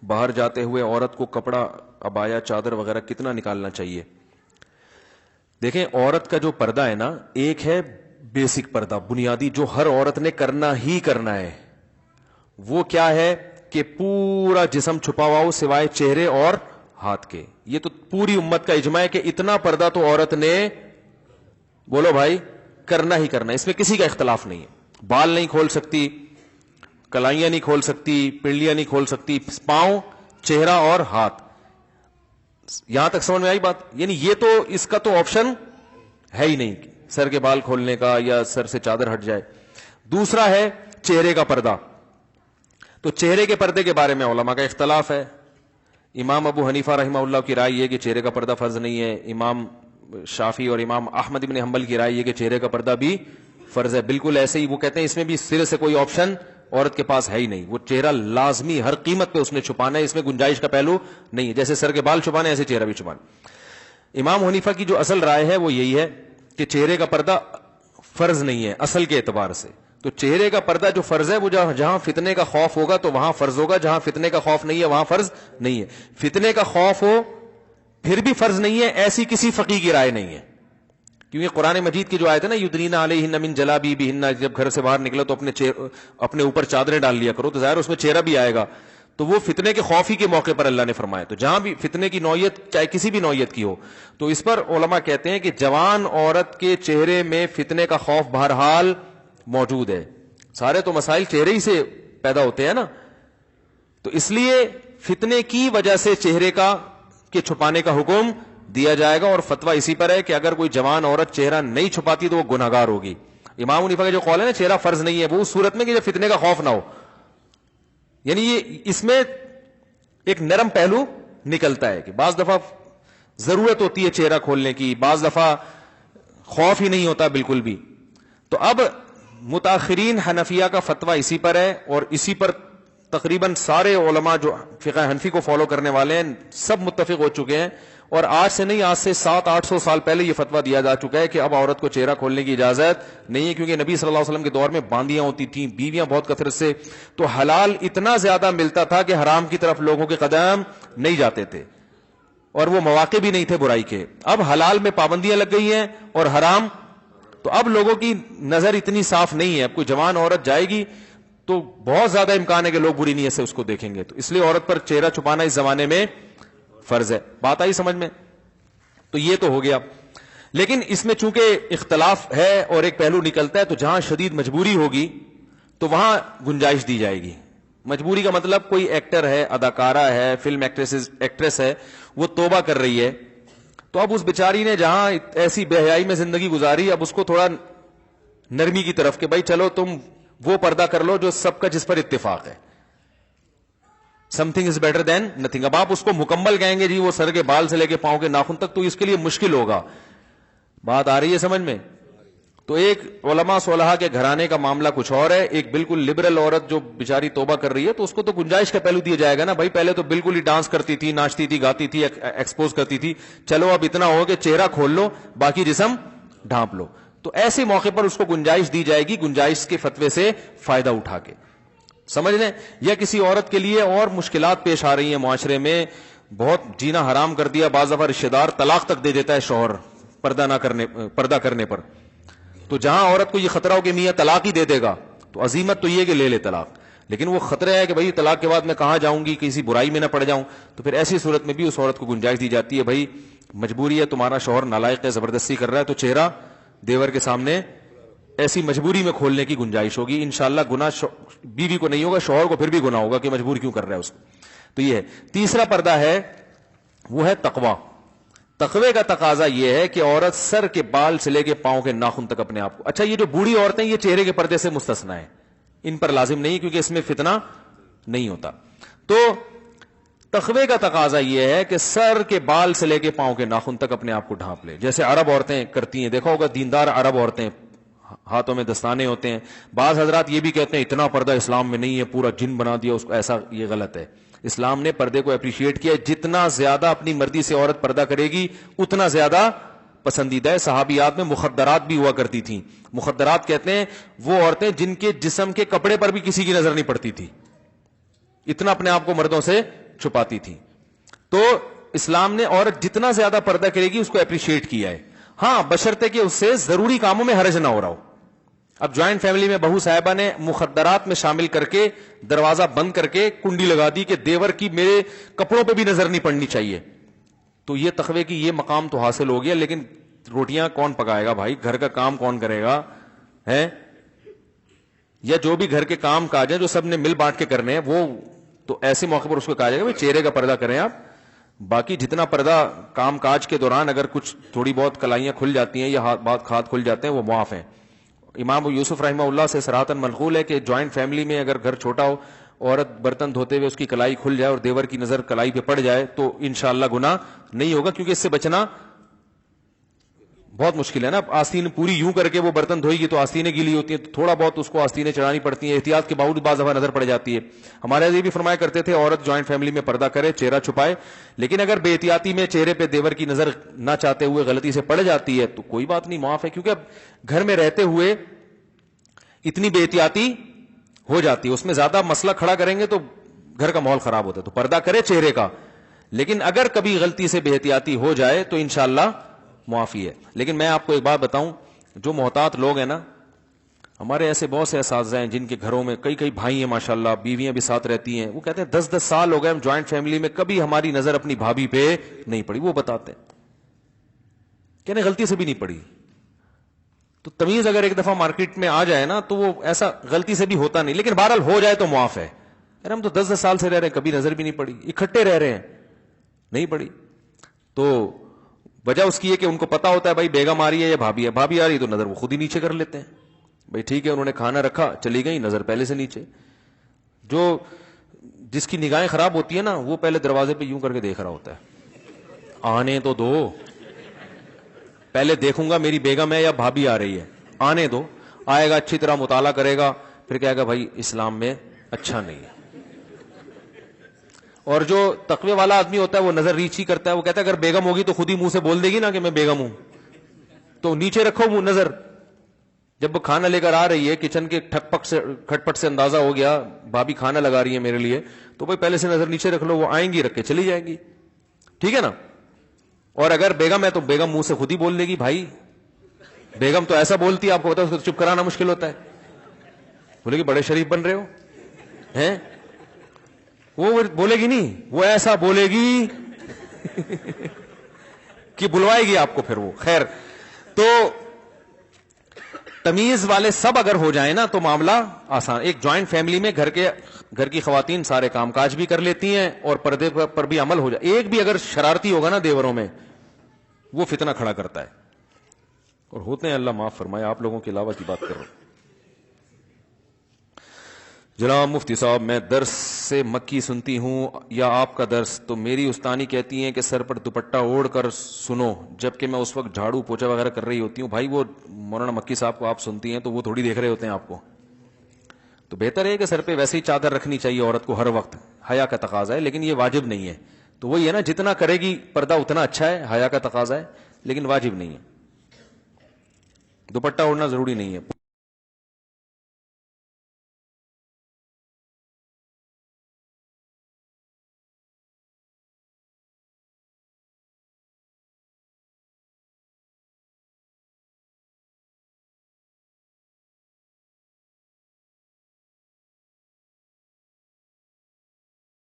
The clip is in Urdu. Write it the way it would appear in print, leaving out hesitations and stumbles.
باہر جاتے ہوئے عورت کو کپڑا عبایا چادر وغیرہ کتنا نکالنا چاہیے؟ دیکھیں عورت کا جو پردہ ہے نا، ایک ہے بیسک پردہ بنیادی جو ہر عورت نے کرنا ہی کرنا ہے، وہ کیا ہے کہ پورا جسم چھپا ہوا ہو سوائے چہرے اور ہاتھ کے. یہ تو پوری امت کا اجماع ہے کہ اتنا پردہ تو عورت نے، بولو بھائی، کرنا ہی کرنا ہے، اس میں کسی کا اختلاف نہیں ہے. بال نہیں کھول سکتی، کلائیاں نہیں کھول سکتی، پنڈلیاں نہیں کھول سکتی، پاؤں، چہرہ اور ہاتھ. یہاں تک سمجھ میں آئی بات؟ یعنی یہ تو اس کا تو آپشن ہے ہی نہیں سر کے بال کھولنے کا یا سر سے چادر ہٹ جائے. دوسرا ہے چہرے کا پردہ. تو چہرے کے پردے کے بارے میں علماء کا اختلاف ہے. امام ابو حنیفہ رحمہ اللہ کی رائے یہ کہ چہرے کا پردہ فرض نہیں ہے. امام شافعی اور امام احمد بن حنبل کی رائے یہ کہ چہرے کا پردہ بھی فرض ہے. بالکل ایسے ہی وہ کہتے ہیں اس میں بھی سرے سے کوئی آپشن عورت کے پاس ہے ہی نہیں، وہ چہرہ لازمی ہر قیمت پہ اس نے چھپانا ہے، اس میں گنجائش کا پہلو نہیں ہے. جیسے سر کے بال چھپانے ایسے چہرہ بھی چھپانا. امام حنیفہ کی جو اصل رائے ہے وہ یہی ہے کہ چہرے کا پردہ فرض نہیں ہے اصل کے اعتبار سے. تو چہرے کا پردہ جو فرض ہے وہ جہاں فتنے کا خوف ہوگا تو وہاں فرض ہوگا، جہاں فتنے کا خوف نہیں ہے وہاں فرض نہیں ہے. فتنے کا خوف ہو پھر بھی فرض نہیں ہے، ایسی کسی فقیہ کی رائے نہیں ہے. کیونکہ قرآن مجید کی جو آیت ہے نا یدنین علیہن من جلابیبہن، جب گھر سے باہر نکلو تو اپنے اوپر چادریں ڈال لیا کرو، تو ظاہر اس میں چہرہ بھی آئے گا. تو وہ فتنے کے خوف ہی کے موقع پر اللہ نے فرمایا. تو جہاں بھی فتنے کی نوعیت چاہے کسی بھی نوعیت کی ہو، تو اس پر علماء کہتے ہیں کہ جوان عورت کے چہرے میں فتنے کا خوف بہرحال موجود ہے. سارے تو مسائل چہرے ہی سے پیدا ہوتے ہیں نا، تو اس لیے فتنے کی وجہ سے چہرے کے چھپانے کا حکم دیا جائے گا. اور فتویٰ اسی پر ہے کہ اگر کوئی جوان عورت چہرہ نہیں چھپاتی تو وہ گنہگار ہوگی. امام حنیفہ کا جو قول ہے نا چہرہ فرض نہیں ہے، وہ اس صورت میں کہ جب فتنے کا خوف نہ ہو. یعنی یہ اس میں ایک نرم پہلو نکلتا ہے کہ بعض دفعہ ضرورت ہوتی ہے چہرہ کھولنے کی، بعض دفعہ خوف ہی نہیں ہوتا بالکل بھی. تو اب متاخرین حنفیہ کا فتویٰ اسی پر ہے، اور اسی پر تقریباً سارے علماء جو فقہ حنفی کو فالو کرنے والے ہیں سب متفق ہو چکے ہیں. اور آج سے نہیں، آج سے 700-800 سال پہلے یہ فتویٰ دیا جا چکا ہے کہ اب عورت کو چہرہ کھولنے کی اجازت نہیں ہے. کیونکہ نبی صلی اللہ علیہ وسلم کے دور میں باندیاں ہوتی تھیں، بیویاں بہت کثرت سے، تو حلال اتنا زیادہ ملتا تھا کہ حرام کی طرف لوگوں کے قدم نہیں جاتے تھے، اور وہ مواقع بھی نہیں تھے برائی کے. اب حلال میں پابندیاں لگ گئی ہیں اور حرام، تو اب لوگوں کی نظر اتنی صاف نہیں ہے. اب کوئی جوان عورت جائے گی تو بہت زیادہ امکان ہے کہ لوگ بری نیت سے اس کو دیکھیں گے. تو اس لیے عورت پر چہرہ چھپانا اس زمانے میں فرض ہے. بات آئی سمجھ میں؟ تو یہ تو ہو گیا. لیکن اس میں چونکہ اختلاف ہے اور ایک پہلو نکلتا ہے، تو جہاں شدید مجبوری ہوگی تو وہاں گنجائش دی جائے گی. مجبوری کا مطلب کوئی ایکٹر ہے، اداکارہ ہے، فلم ایکٹریس ہے، وہ توبہ کر رہی ہے، تو اب اس بیچاری نے جہاں ایسی بے حیائی میں زندگی گزاری، اب اس کو تھوڑا نرمی کی طرف کہ بھائی چلو تم وہ پردہ کر لو جو سب کا جس پر اتفاق ہے. Some thing is better than nothing. اب آپ اس کو مکمل کہیں گے جی وہ سر کے بال سے لے کے پاؤں کے ناخن تک، تو اس کے لیے مشکل ہوگا. بات آ رہی ہے سمجھ میں؟ تو ایک علماء صلحاء کے گھرانے کا معاملہ کچھ اور ہے، ایک بالکل لبرل عورت جو بیچاری توبہ کر رہی ہے، تو اس کو تو گنجائش کا پہلو دیا جائے گا نا. بھائی پہلے تو بالکل ہی ڈانس کرتی تھی، ناچتی تھی، گاتی تھی، ایکسپوز کرتی تھی، چلو اب اتنا ہو کہ چہرہ کھول لو باقی جسم ڈھانپ لو. تو ایسے موقع پر اس کو گنجائش دی جائے گی، گنجائش کے فتوے سے فائدہ اٹھا کے. سمجھ لیں؟ یا کسی عورت کے لیے اور مشکلات پیش آ رہی ہیں معاشرے میں، بہت جینا حرام کر دیا، بعض دفعہ رشتہ دار طلاق تک دے دیتا ہے شوہر پردہ کرنے پر. تو جہاں عورت کو یہ خطرہ ہو کہ میاں طلاق ہی دے دے گا، تو عزیمت تو یہ کہ لے لے طلاق. لیکن وہ خطرہ ہے کہ بھائی طلاق کے بعد میں کہاں جاؤں گی، کسی برائی میں نہ پڑ جاؤں. تو پھر ایسی صورت میں بھی اس عورت کو گنجائش دی جاتی ہے، بھائی مجبوری ہے، تمہارا شوہر نالائق ہے، زبردستی کر رہا ہے، تو چہرہ دیور کے سامنے ایسی مجبوری میں کھولنے کی گنجائش ہوگی. انشاءاللہ گناہ بیوی کو نہیں ہوگا، شوہر کو پھر بھی گناہ ہوگا کہ مجبور کیوں کر رہا ہے اس کو. تو یہ ہے. تیسرا پردہ ہے وہ ہے تقوی. تقوی کا تقاضا یہ ہے کہ عورت سر کے بال سے لے کے پاؤں کے ناخن تک اپنے آپ کو، اچھا یہ جو بوڑھی عورتیں یہ چہرے کے پردے سے مستثنا ہے، ان پر لازم نہیں کیونکہ اس میں فتنہ نہیں ہوتا. تو تقوی کا تقاضا یہ ہے کہ سر کے بال سے لے کے پاؤں کے ناخن تک اپنے آپ کو ڈھانپ لے، جیسے عرب عورتیں کرتی ہیں. دیکھا ہوگا دیندار عرب عورتیں، ہاتھوں میں دستانے ہوتے ہیں. بعض حضرات یہ بھی کہتے ہیں اتنا پردہ اسلام میں نہیں ہے، پورا جن بنا دیا اس کو، ایسا یہ غلط ہے. اسلام نے پردے کو اپریشیٹ کیا ہے، جتنا زیادہ اپنی مرضی سے عورت پردہ کرے گی اتنا زیادہ پسندیدہ ہے. صحابیات میں مخدرات بھی ہوا کرتی تھیں. مخدرات کہتے ہیں وہ عورتیں جن کے جسم کے کپڑے پر بھی کسی کی نظر نہیں پڑتی تھی، اتنا اپنے آپ کو مردوں سے چھپاتی تھی. تو اسلام نے عورت جتنا زیادہ پردہ کرے گی اس کو اپریشیٹ کیا ہے. ہاں بشرطے کہ اس سے ضروری کاموں میں حرج نہ ہو رہا ہو. اب جوائنٹ فیملی میں بہو صاحبہ نے مخدرات میں شامل کر کے دروازہ بند کر کے کنڈی لگا دی کہ دیور کی میرے کپڑوں پہ بھی نظر نہیں پڑنی چاہیے, تو یہ تقوی کی یہ مقام تو حاصل ہو گیا, لیکن روٹیاں کون پکائے گا بھائی, گھر کا کام کون کرے گا ہے, یا جو بھی گھر کے کام کاج ہیں جو سب نے مل بانٹ کے کرنے ہیں وہ تو ایسے موقع پر اس کو کہا جائے گا بھائی چہرے کا پردہ کریں آپ. باقی جتنا پردہ کام کاج کے دوران اگر کچھ تھوڑی بہت کلائیاں کھل جاتی ہیں یا ہاتھ کھل جاتے ہیں وہ معاف ہیں. امام یوسف رحمہ اللہ سے صراحتاً منقول ہے کہ جوائنٹ فیملی میں اگر گھر چھوٹا ہو, عورت برتن دھوتے ہوئے اس کی کلائی کھل جائے اور دیور کی نظر کلائی پہ پڑ جائے تو انشاءاللہ گناہ نہیں ہوگا, کیونکہ اس سے بچنا بہت مشکل ہے نا. آستین پوری یوں کر کے وہ برتن دھوئے گی تو آستینیں گیلی ہوتی ہیں, تو تھوڑا بہت اس کو آستینیں چڑھانی پڑتی ہیں, احتیاط کے باوجود بعض دفعہ نظر پڑ جاتی ہے. ہمارے یہ بھی فرمایا کرتے تھے عورت جوائنٹ فیملی میں پردہ کرے, چہرہ چھپائے, لیکن اگر بے احتیاطی میں چہرے پہ دیور کی نظر نہ چاہتے ہوئے غلطی سے پڑ جاتی ہے تو کوئی بات نہیں, معاف ہے. کیونکہ اب گھر میں رہتے ہوئے اتنی بے احتیاطی ہو جاتی ہے, اس میں زیادہ مسئلہ کھڑا کریں گے تو گھر کا ماحول خراب ہوتا ہے. تو پردہ کرے چہرے کا, لیکن اگر کبھی غلطی سے بے احتیاطی ہو جائے تو انشاءاللہ معافی ہے. لیکن میں آپ کو ایک بات بتاؤں, جو محتاط لوگ ہیں نا, ہمارے ایسے بہت سے اساتذہ ہیں جن کے گھروں میں کئی بھائی ہیں ماشاءاللہ, بیویاں بھی ساتھ رہتی ہیں, وہ کہتے ہیں 10 سال ہو گئے ہم جوائنٹ فیملی میں کبھی ہماری نظر اپنی بھابھی پہ نہیں پڑی. وہ بتاتے ہیں کہنے غلطی سے بھی نہیں پڑی. تو تمیز اگر ایک دفعہ مارکیٹ میں آ جائے نا تو وہ ایسا غلطی سے بھی ہوتا نہیں, لیکن بہرحال ہو جائے تو معاف ہے. یار ہم تو 10 سال سے رہ رہے ہیں, کبھی نظر بھی نہیں پڑی, اکٹھے رہ رہے ہیں نہیں پڑی. تو وجہ اس کی ہے کہ ان کو پتا ہوتا ہے بھائی بیگم آ رہی ہے یا بھابھی ہے, بھابھی آ رہی ہے تو نظر وہ خود ہی نیچے کر لیتے ہیں. بھائی ٹھیک ہے انہوں نے کھانا رکھا چلی گئی, نظر پہلے سے نیچے. جو جس کی نگاہیں خراب ہوتی ہے نا وہ پہلے دروازے پہ یوں کر کے دیکھ رہا ہوتا ہے, آنے تو دو, پہلے دیکھوں گا میری بیگم ہے یا بھابھی آ رہی ہے, آنے دو. آئے گا اچھی طرح مطالعہ کرے گا, پھر کہے گا بھائی اسلام میں اچھا نہیں ہے. اور جو تقوی والا آدمی ہوتا ہے وہ نظر ریچ ہی کرتا ہے, وہ کہتا ہے اگر بیگم ہوگی تو خود ہی منہ سے بول دے گی نا کہ میں بیگم ہوں, تو نیچے رکھو منہ نظر. جب وہ کھانا لے کر آ رہی ہے کچن کے کھٹ پٹ سے اندازہ ہو گیا بھابھی کھانا لگا رہی ہے میرے لیے, تو بھائی پہلے سے نظر نیچے رکھ لو, وہ آئیں گی رکھ کے چلی جائیں گی, ٹھیک ہے نا. اور اگر بیگم ہے تو بیگم منہ سے خود ہی بول دے گی, بھائی بیگم تو ایسا بولتی ہے آپ کو پتا ہے اس کو چپ کرانا مشکل ہوتا ہے. بولے گی بڑے شریف بن رہے ہو ہیں, وہ بولے گی نہیں, وہ ایسا بولے گی کہ بلوائے گی آپ کو پھر وہ. خیر, تو تمیز والے سب اگر ہو جائیں نا تو معاملہ آسان. ایک جوائنٹ فیملی میں گھر کی خواتین سارے کام کاج بھی کر لیتی ہیں اور پردے پر بھی عمل ہو جائے. ایک بھی اگر شرارتی ہوگا نا دیوروں میں وہ فتنہ کھڑا کرتا ہے, اور ہوتے ہیں, اللہ معاف فرمائے. آپ لوگوں کے علاوہ کی بات کر رہا ہوں. جناب مفتی صاحب, میں درس سے مکی سنتی ہوں یا آپ کا درس, تو میری استانی کہتی ہیں کہ سر پر دوپٹہ اوڑھ کر سنو, جبکہ میں اس وقت جھاڑو پوچھا وغیرہ کر رہی ہوتی ہوں. بھائی وہ مولانا مکی صاحب کو آپ سنتی ہیں تو وہ تھوڑی دیکھ رہے ہوتے ہیں آپ کو, تو بہتر ہے کہ سر پہ ویسے ہی چادر رکھنی چاہیے عورت کو ہر وقت, حیا کا تقاضا ہے, لیکن یہ واجب نہیں ہے. تو وہی ہے نا, جتنا کرے گی پردہ اتنا اچھا ہے, حیا کا تقاضا ہے لیکن واجب نہیں ہے. دوپٹہ اوڑھنا ضروری نہیں ہے.